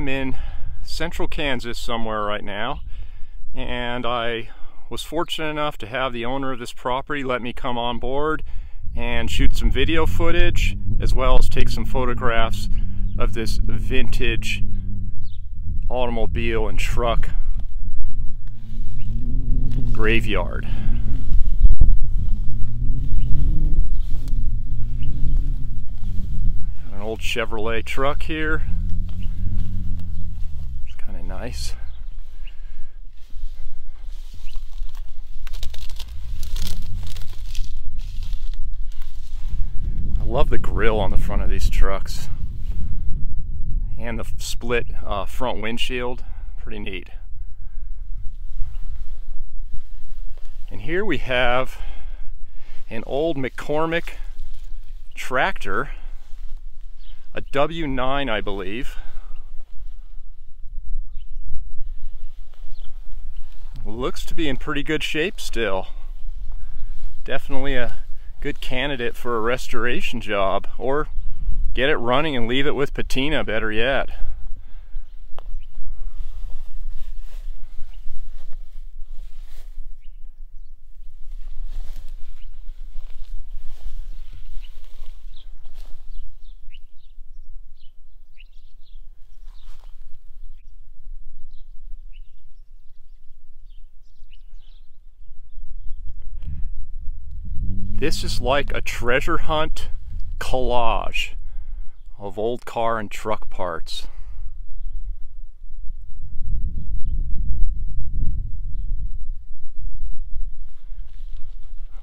am in central Kansas somewhere right now, and I was fortunate enough to have the owner of this property let me come on board and shoot some video footage, as well as take some photographs of this vintage automobile and truck graveyard. Got an old Chevrolet truck here. It's kind of nice. I love the grille on the front of these trucks and the split front windshield. Pretty neat. And here we have an old McCormick tractor, a W9 I believe. Looks to be in pretty good shape still. Definitely a good candidate for a restoration job, or get it running and leave it with patina, better yet. This is like a treasure hunt collage of old car and truck parts.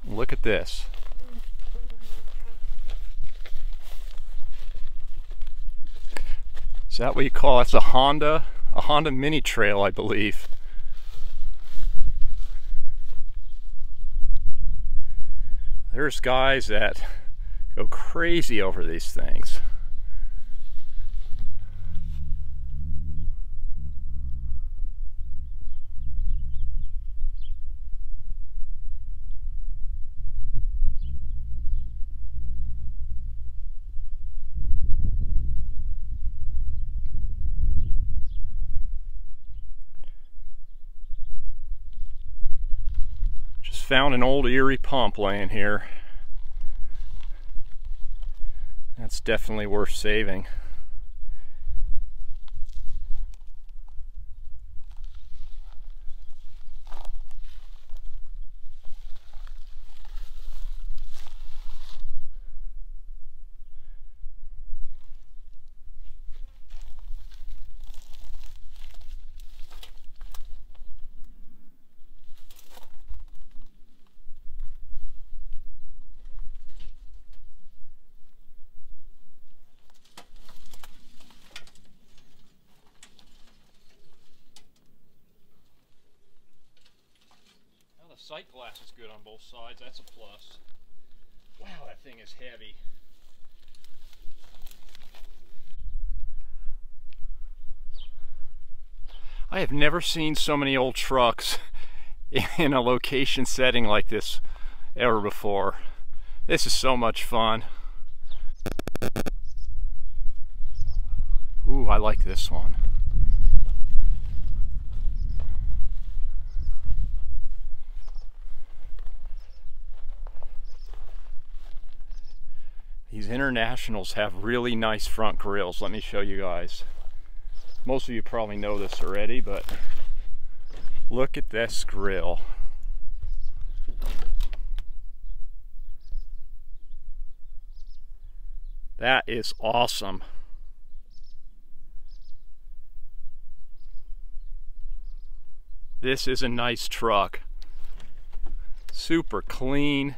Look at this. Is that what you call it? That's a Honda Mini Trail, I believe. There's guys that go crazy over these things. Found an old Erie pump laying here. That's definitely worth saving. Sight glass is good on both sides, that's a plus. Wow, that thing is heavy. I have never seen so many old trucks in a location setting like this ever before. This is so much fun. Ooh, I like this one. These Internationals have really nice front grills. Let me show you guys. Most of you probably know this already, but look at this grill. That is awesome. This is a nice truck. Super clean.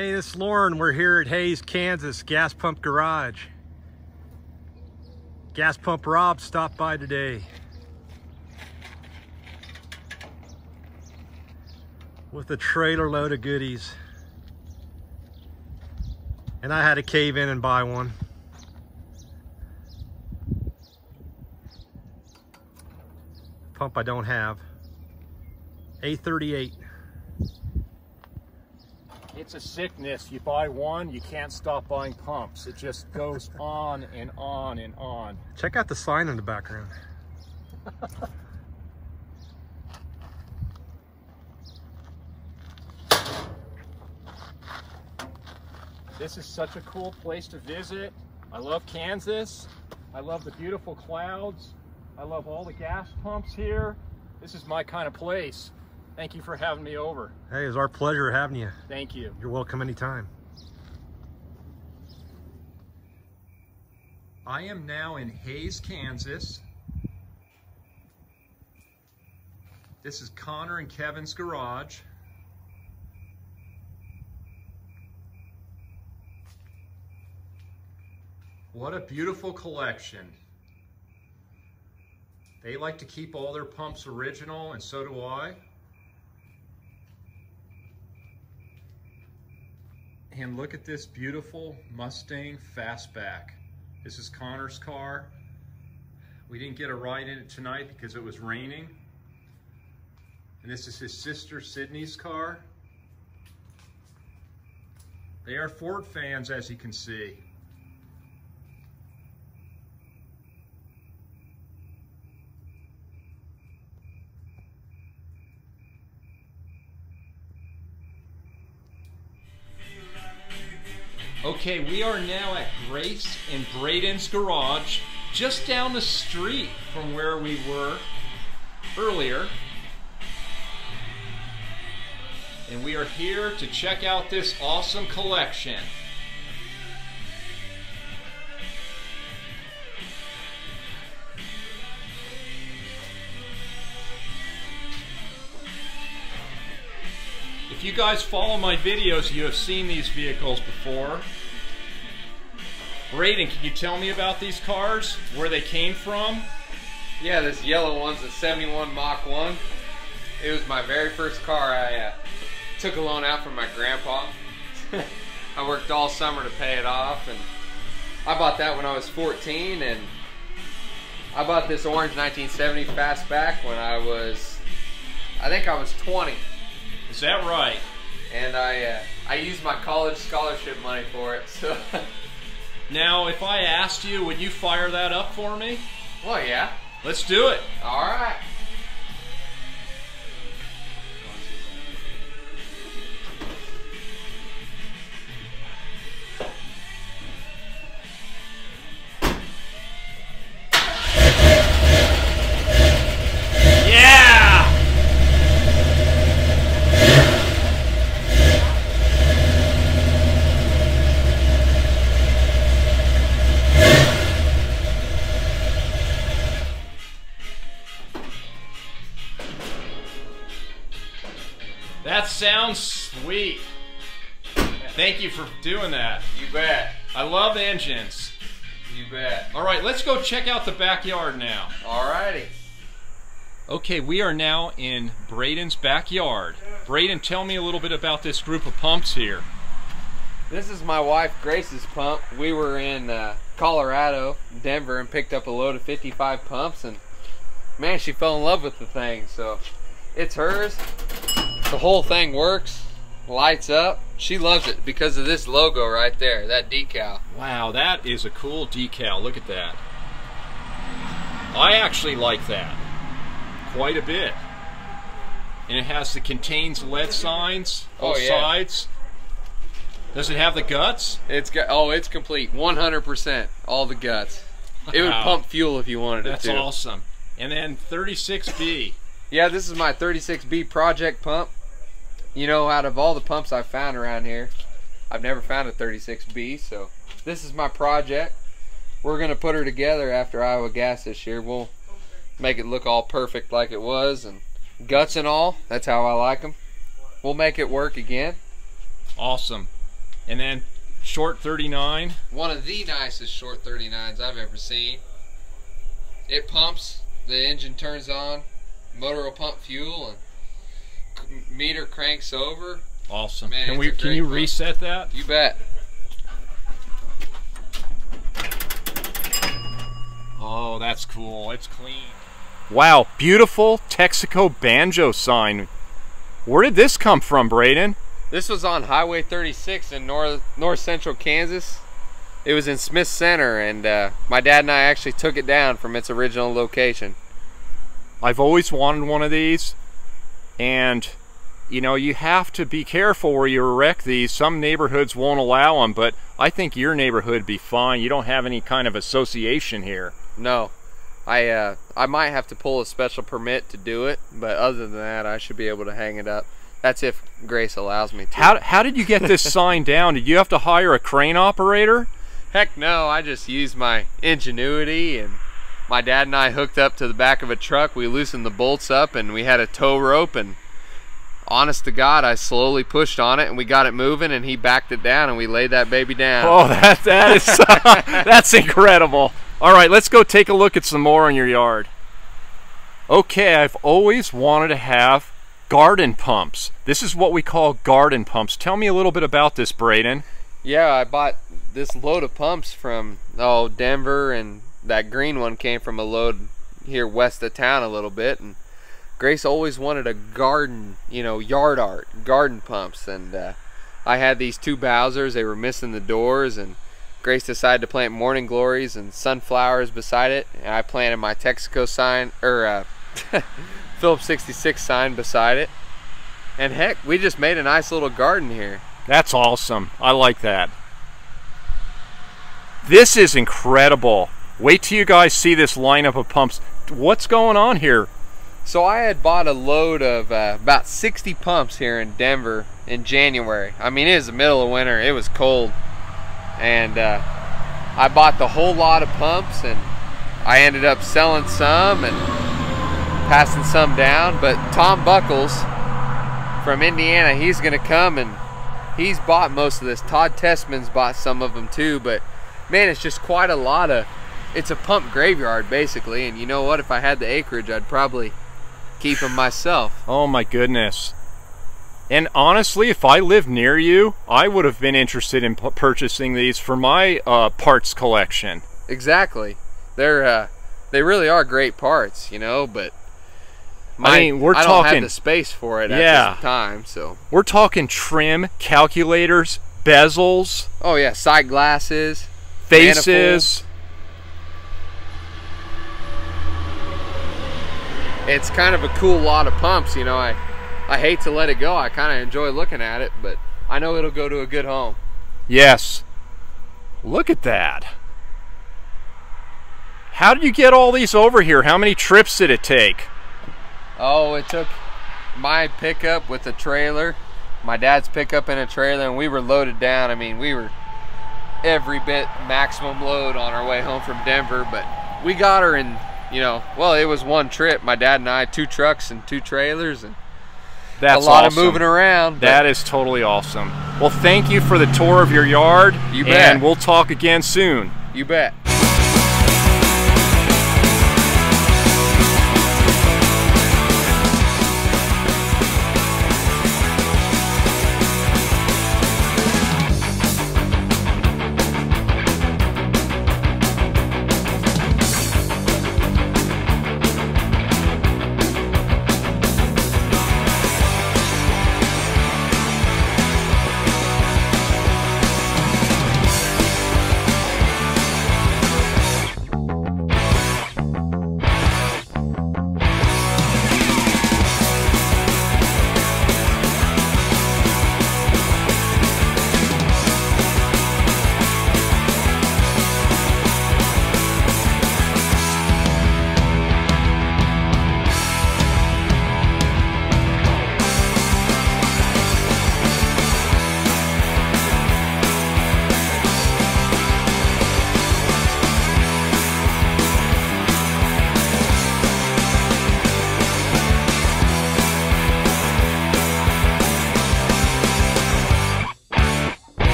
Hey, this is Lauren. We're here at Hays, Kansas, gas pump garage. Gas pump Rob stopped by today with a trailer load of goodies. And I had to cave in and buy one. Pump I don't have. A38. It's a sickness. You buy one, you can't stop buying pumps. It just goes on and on and on. Check out the sign in the background. This is such a cool place to visit. I love Kansas. I love the beautiful clouds. I love all the gas pumps here. This is my kind of place. Thank you for having me over. Hey, it was our pleasure having you. Thank you. You're welcome anytime. I am now in Hays, Kansas. This is Connor and Kevin's garage. What a beautiful collection. They like to keep all their pumps original, and so do I. And look at this beautiful Mustang Fastback. This is Connor's car. We didn't get a ride in it tonight because it was raining. And this is his sister Sydney's car. They are Ford fans, as you can see. Okay, we are now at Grace and Braden's garage, just down the street from where we were earlier. And we are here to check out this awesome collection. If you guys follow my videos, you have seen these vehicles before. Braden, can you tell me about these cars? Where they came from? Yeah, this yellow one's a 71 Mach 1. It was my very first car. I took a loan out from my grandpa. I worked all summer to pay it off, and I bought that when I was 14, and I bought this orange 1970 Fastback when I think I was 20. Is that right? And I used my college scholarship money for it. So now, if I asked you, would you fire that up for me? Well, yeah. Let's do it. All right. That sounds sweet. Thank you for doing that. You bet. I love engines. You bet. All right, let's go check out the backyard now. All righty. Okay, we are now in Braden's backyard. Braden, tell me a little bit about this group of pumps here. This is my wife Grace's pump. We were in Colorado, Denver, and picked up a load of 55 pumps, and man, she fell in love with the thing. So it's hers. The whole thing works, lights up. She loves it because of this logo right there, that decal. Wow, that is a cool decal. Look at that. I actually like that quite a bit. And it has the contains lead signs, both sides. Does it have the guts? It's complete, 100%, all the guts. It would pump fuel if you wanted it to. That's awesome. And then 36B. Yeah, this is my 36B project pump. You know, out of all the pumps I've found around here, I've never found a 36B, so this is my project. We're going to put her together after Iowa Gas this year. We'll make it look all perfect like it was, and guts and all. That's how I like them. We'll make it work again. Awesome. And then short 39. One of the nicest short 39s I've ever seen. It pumps, the engine turns on, motor will pump fuel, and meter cranks over. Awesome. Man, Can you reset that? You bet. Oh, that's cool. It's clean. Wow, beautiful Texaco banjo sign. Where did this come from, Braden? This was on Highway 36 in north central Kansas. It was in Smith Center, and my dad and I actually took it down from its original location. I've always wanted one of these, and you know, you have to be careful where you wreck these. Some neighborhoods won't allow them, but I think your neighborhood would be fine. You don't have any kind of association here. No, I might have to pull a special permit to do it, but other than that, I should be able to hang it up. That's if Grace allows me to. How did you get this sign down? Did you have to hire a crane operator? Heck no, I just used my ingenuity, and my dad and I hooked up to the back of a truck. We loosened the bolts up, and we had a tow rope, and honest to God, I slowly pushed on it, and we got it moving, and he backed it down, and we laid that baby down. Oh, that is that's incredible. All right, let's go take a look at some more in your yard. Okay, I've always wanted to have garden pumps. This is what we call garden pumps. Tell me a little bit about this, Braden. Yeah, I bought this load of pumps from Denver, and that green one came from a load here west of town a little bit, and Grace always wanted a garden, you know, yard art, garden pumps, and I had these two Bowsers. They were missing the doors, and Grace decided to plant morning glories and sunflowers beside it, and I planted my Texaco sign, or Phillips 66 sign beside it, and heck, we just made a nice little garden here. That's awesome. I like that. This is incredible. Wait till you guys see this lineup of pumps. What's going on here? So I had bought a load of about 60 pumps here in Denver in January. I mean, it was the middle of winter. It was cold. And I bought the whole lot of pumps, and I ended up selling some and passing some down. But Tom Buckles from Indiana, he's going to come, and he's bought most of this. Todd Tessman's bought some of them too. But man, it's just quite a lot of, it's a pump graveyard basically. And you know what? If I had the acreage, I'd probably keep them myself. Oh my goodness. And honestly, if I lived near you, I would have been interested in purchasing these for my parts collection. Exactly. They really are great parts, you know, but I mean, I don't have the space for it at this time, so. We're talking trim, calculators, bezels. Oh yeah, side glasses, faces. It's kind of a cool lot of pumps, you know. I hate to let it go. I kind of enjoy looking at it, but I know it'll go to a good home. Yes. Look at that. How did you get all these over here? How many trips did it take? Oh, it took my pickup with a trailer, my dad's pickup in a trailer, and we were loaded down. I mean, we were every bit maximum load on our way home from Denver, but we got her in, you know, well, it was one trip. My dad and I, 2 trucks and 2 trailers, and that's a lot awesome. of moving around. That is totally awesome. Well, thank you for the tour of your yard. You bet. And we'll talk again soon. You bet.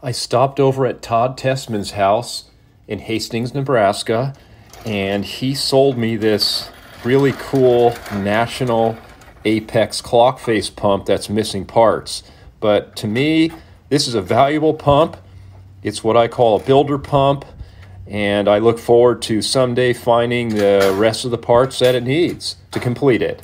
I stopped over at Todd Tessman's house in Hastings, Nebraska, and he sold me this really cool National Apex clock face pump that's missing parts. But to me, this is a valuable pump. It's what I call a builder pump, and I look forward to someday finding the rest of the parts that it needs to complete it.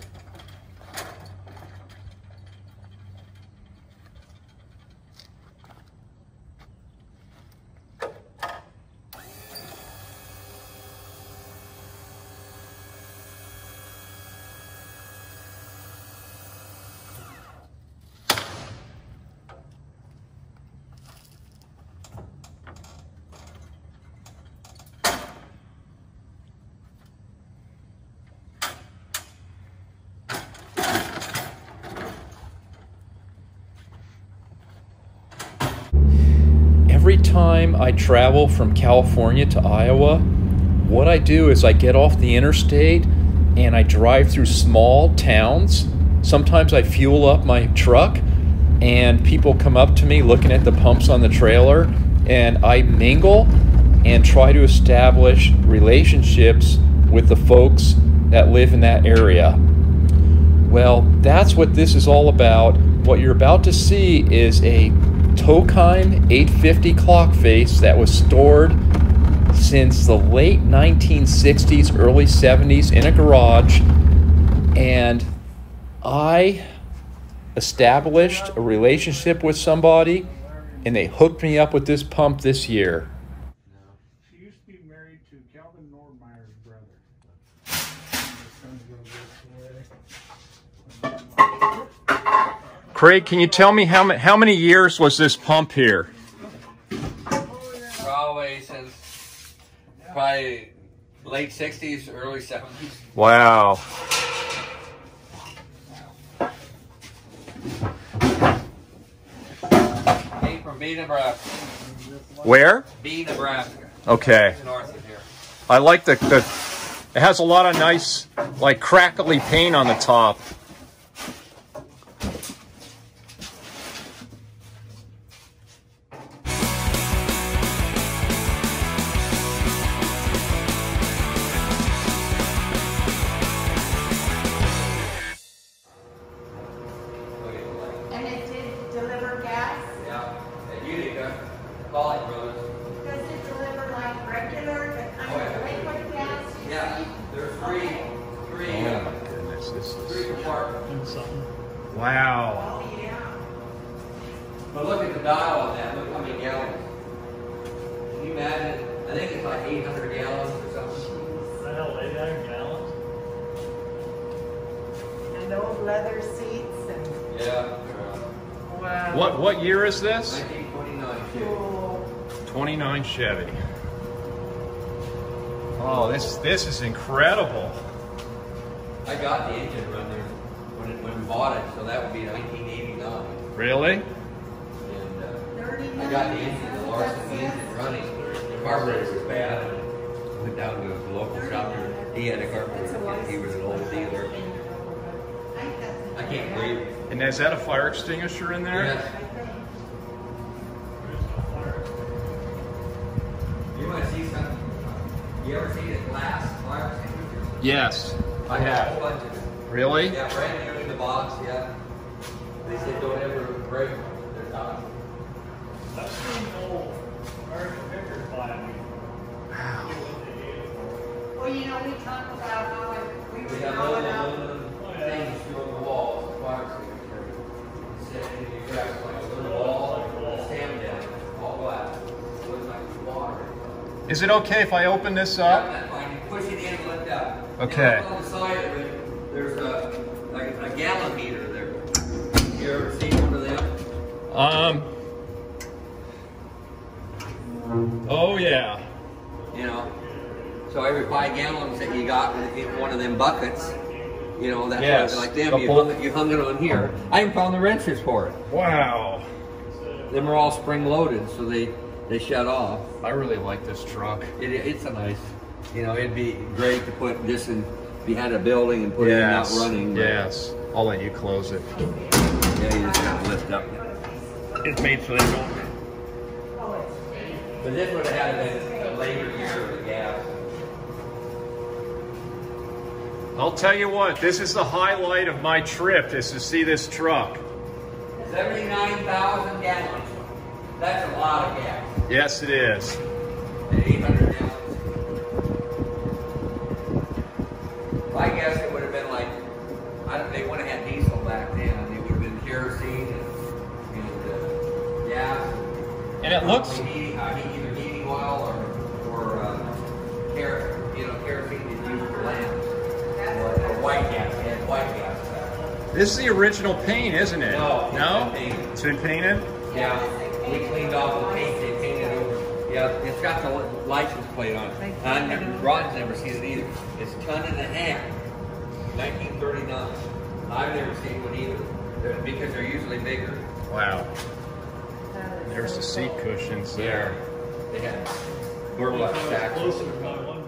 Every time I travel from California to Iowa, what I do is I get off the interstate and I drive through small towns. Sometimes I fuel up my truck and people come up to me looking at the pumps on the trailer, and I mingle and try to establish relationships with the folks that live in that area. Well, that's what this is all about. What you're about to see is a Tokheim 850 clock face that was stored since the late 1960s, early 70s in a garage, and I established a relationship with somebody and they hooked me up with this pump this year. She used to be married to Calvin Nordmeyer's brother. Craig, can you tell me how many years was this pump here? Probably since late 60s, early 70s. Wow. Came from B, Nebraska. Where? B, Nebraska. Okay. North of here. I like the it has a lot of nice, like, crackly paint on the top. And it did deliver gas? Yeah. At Utica, Calling Brothers. Does it deliver like regular, the kind of liquid gas? Yeah. There's three Oh my goodness, this three is... compartments. Wow. Oh, yeah. But look at the dial on that. Look how many gallons. Can you imagine? I think it's like 800 gallons or something. The hell, 800 gallons? And old leather seats and, Yeah. wow. What year is this? 1929. Cool. 29 Chevy. Oh, this is incredible. I got the engine run there when we bought it, so that would be 1989. Really? And I got the engine, the Larson engine running. The carburetor was bad. Went down to the local shop there. He had a carburetor. He was an old dealer. I can't believe it. And is that a fire extinguisher in there? Yes. You want to see something? You ever see a glass fire extinguisher? Yes, I A whole have. bunch of them. Really? Yeah, brand new in the box, yeah. They said don't ever break them. They're tough. I've seen old American pictures by me. Wow. Well, you know, we talk about how we were We have growing little up. aluminum things through the walls, the fire extinguisher. Set in the cracks like a little wall, stand down, all glass. Looks like water. Is it okay if I open this Yeah, up? that's fine. You push it in and lift out. Okay. And on the side of it, there's a gallon meter there. You ever seen one of them? Oh yeah. You know, so every 5 gallons that you got in one of them buckets, you know, that's Yes, like them. the You hung it on here. I even found the wrenches for it. Wow. Them are all spring loaded, so they shut off. I really like this truck. It's a nice, you know, it'd be great to put this in behind a building and put it out running. But Yes. I'll let you close it. yeah, you just gotta lift up. It's made so they don't But this would have had been a later year of the gas. I'll tell you what, this is the highlight of my trip, is to see this truck. 79,000 gallons. That's a lot of gas. Yes, it is. At 800 gallons. I guess it would have been like, they wouldn't have had diesel back then. They would have been kerosene and gas. And it looks... Either heating oil or kerosene is used for lamps. Or white gas. They had white gas back. This is the original paint, isn't it? No. No? It's been painted? Yeah. We cleaned off the paint. They painted over. Yeah, it's got the license plate on it. Rod's never seen it either. It's a ton and a half. 1939. I've never seen one either. Because they're usually bigger. Wow. There's the seat cushions there. They had burlap sacks. Closer to my one